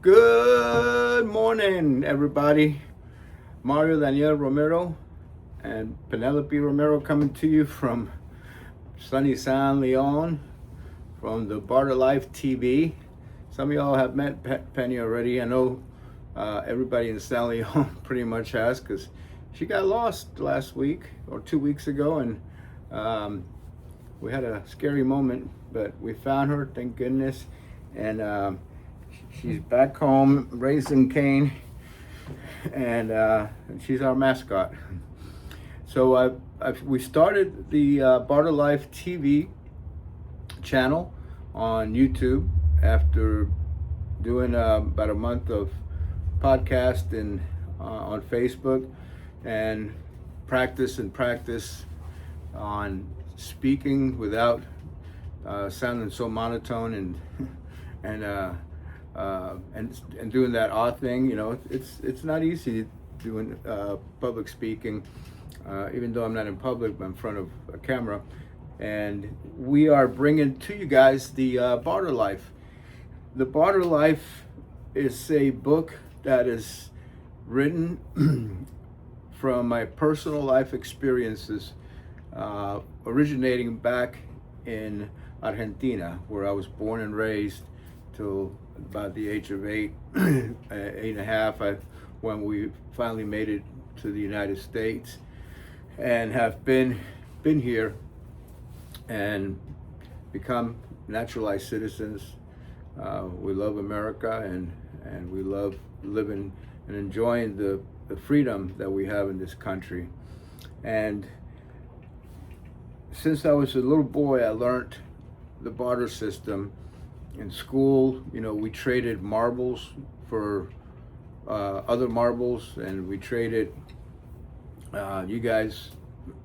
Good morning, everybody. Mario Daniel Romero and Penelope Romero coming to you from sunny San Leon from the Barter Life TV. Some of y'all have met Penny already. I know everybody in San Leon pretty much has, because she got lost last week or 2 weeks ago, and we had a scary moment, but we found her, thank goodness, and she's back home raising Cane, and she's our mascot. So we started the Barter Life TV channel on YouTube after doing about a month of podcast and on Facebook, and practice on speaking without sounding so monotone and doing that odd thing. You know, it's not easy doing public speaking, even though I'm not in public, but in front of a camera. And we are bringing to you guys the Barter Life. The Barter Life is a book that is written from my personal life experiences, originating back in Argentina, where I was born and raised till about the age of 8.5, when we finally made it to the United States, and have been here and become naturalized citizens. We love America, and we love living and enjoying the freedom that we have in this country. And since I was a little boy, I learned the barter system in school. You know, we traded marbles for other marbles, and we traded, you guys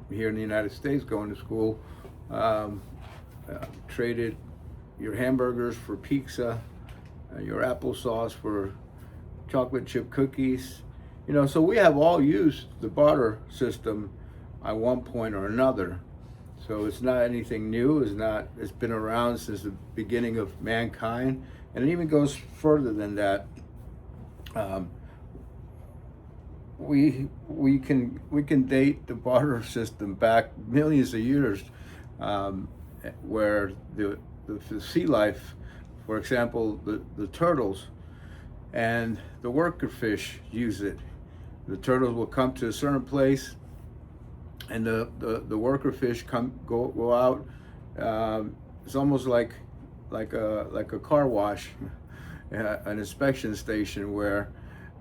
here in the United States going to school, traded your hamburgers for pizza, your applesauce for chocolate chip cookies. You know, so we have all used the barter system at one point or another. So it's not anything new. It's been around since the beginning of mankind, and it even goes further than that. We can date the barter system back millions of years, where the sea life, for example, the turtles and the worker fish use it. The turtles will come to a certain place, and the worker fish go out. It's almost like a car wash, an inspection station, where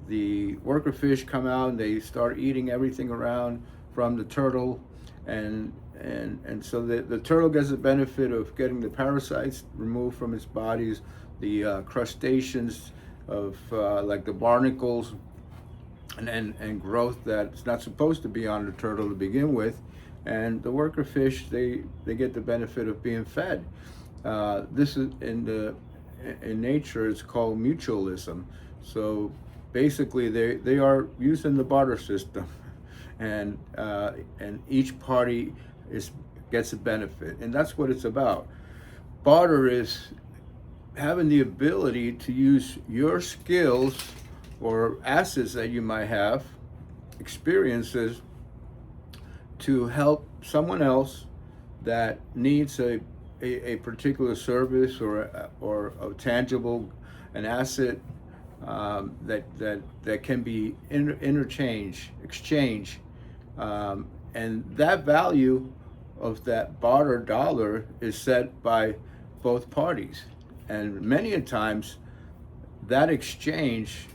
the worker fish come out and they start eating everything around from the turtle, and so the turtle gets the benefit of getting the parasites removed from its bodies, the crustaceans of like the barnacles and growth that's not supposed to be on the turtle to begin with, and the worker fish, they get the benefit of being fed. This is in nature, it's called mutualism. So basically they are using the barter system, and each party gets a benefit, and that's what it's about. Barter is having the ability to use your skills or assets that you might have, experiences, to help someone else that needs a particular service or a tangible, an asset, that can be exchange, and that value of that barter dollar is set by both parties, and many a times that exchange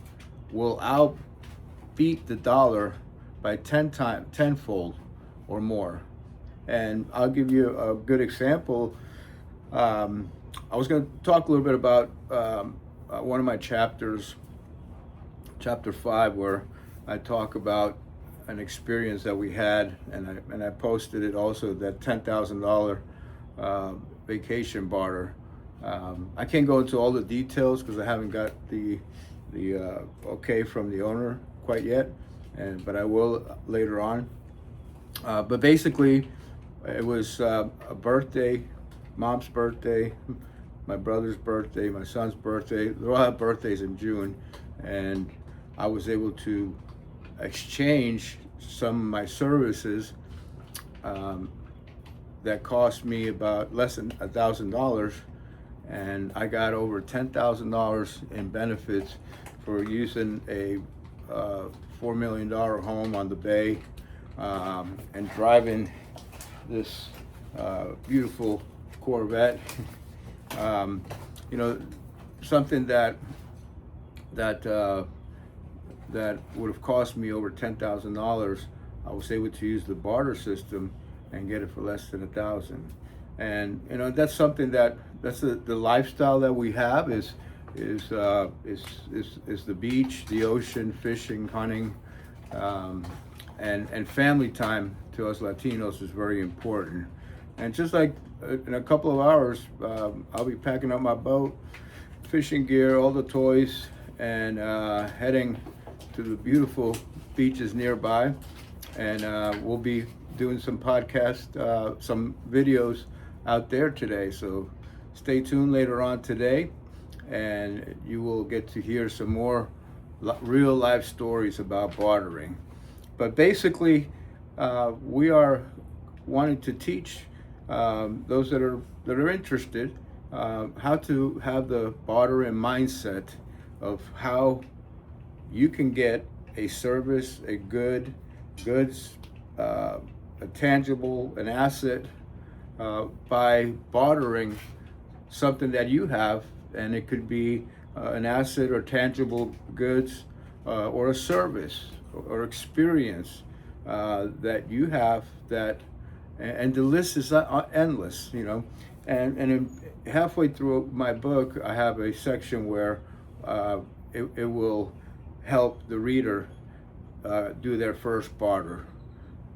will outbeat the dollar by tenfold or more. And I'll give you a good example. I was going to talk a little bit about one of my chapters, chapter 5, where I talk about an experience that we had, and I posted it also, that $10,000 vacation barter. I can't go into all the details because I haven't got the okay from the owner quite yet, but I will later on. But basically, it was a birthday, mom's birthday. my brother's birthday, my son's birthday. They all have birthdays in June, and I was able to exchange some of my services that cost me about less than $1,000, and I got over $10,000 in benefits for using a $4 million home on the bay, and driving this beautiful Corvette. You know, something that would have cost me over $10,000, I was able to use the barter system and get it for less than $1,000. And you know, that's something that's the lifestyle that we have is the beach, the ocean, fishing, hunting, and family time to us Latinos is very important. And just like in a couple of hours, I'll be packing up my boat, fishing gear, all the toys, and heading to the beautiful beaches nearby. And we'll be doing some podcast, some videos out there today. So stay tuned later on today, and you will get to hear some more real life stories about bartering. But basically, we are wanting to teach those that are interested how to have the bartering mindset of how you can get a service, a goods, a tangible, an asset by bartering something that you have, and it could be an asset or tangible goods or a service or experience that you have that, and the list is endless, you know. And halfway through my book, I have a section where it will help the reader do their first barter.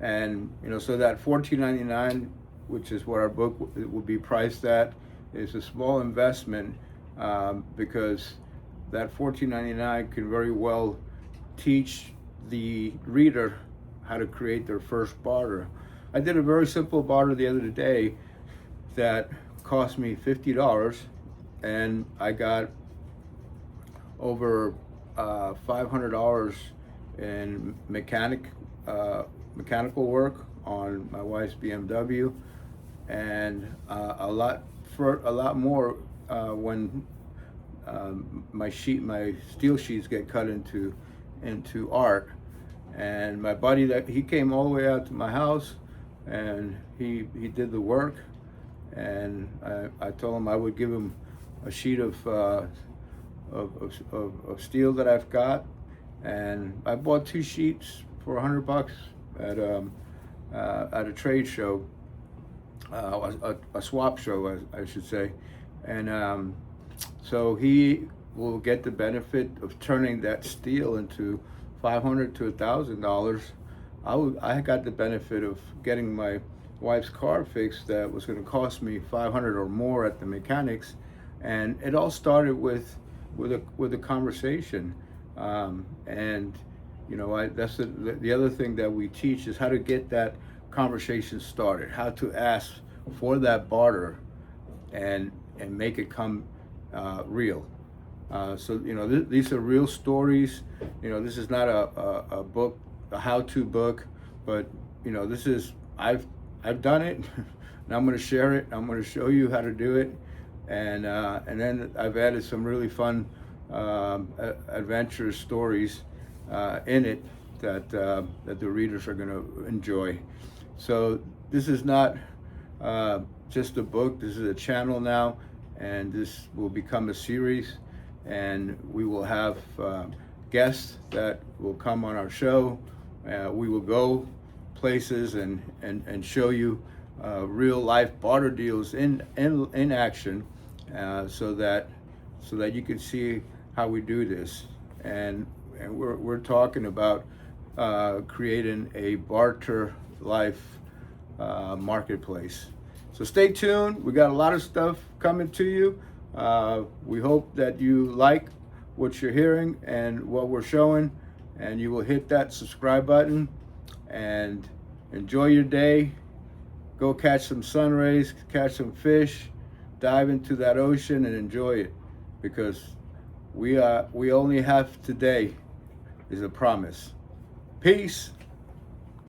And you know, so that $14.99, which is what our book will be priced at, is a small investment, because that $14.99 can very well teach the reader how to create their first barter. I did a very simple barter the other day that cost me $50, and I got over $500 in mechanical work on my wife's BMW, and a lot more when my steel sheets get cut into art. And my buddy, that he came all the way out to my house, and he did the work, and I told him I would give him a sheet of steel that I've got, and I bought 2 sheets for $100 at a trade show, a swap show, I should say. And so he will get the benefit of turning that steel into $500 to $1,000. I got the benefit of getting my wife's car fixed that was going to cost me $500 or more at the mechanics, and it all started with a conversation. And you know, that's the other thing that we teach is how to get that conversation started, how to ask for that barter, and make it come real. So you know, these are real stories. You know, this is not a book, a how-to book, but you know, this is I've done it, and I'm going to share it. I'm going to show you how to do it, and then I've added some really fun adventurous stories in it that the readers are going to enjoy. So this is not just a book. This is a channel now, and this will become a series, and we will have guests that will come on our show. We will go places and show you real life barter deals in action, so that you can see how we do this. And we're talking about creating a barter life marketplace. So stay tuned. We got a lot of stuff coming to you. We hope that you like what you're hearing and what we're showing, and you will hit that subscribe button and enjoy your day. Go catch some sun rays, catch some fish, dive into that ocean and enjoy it, because we only have today is a promise. Peace.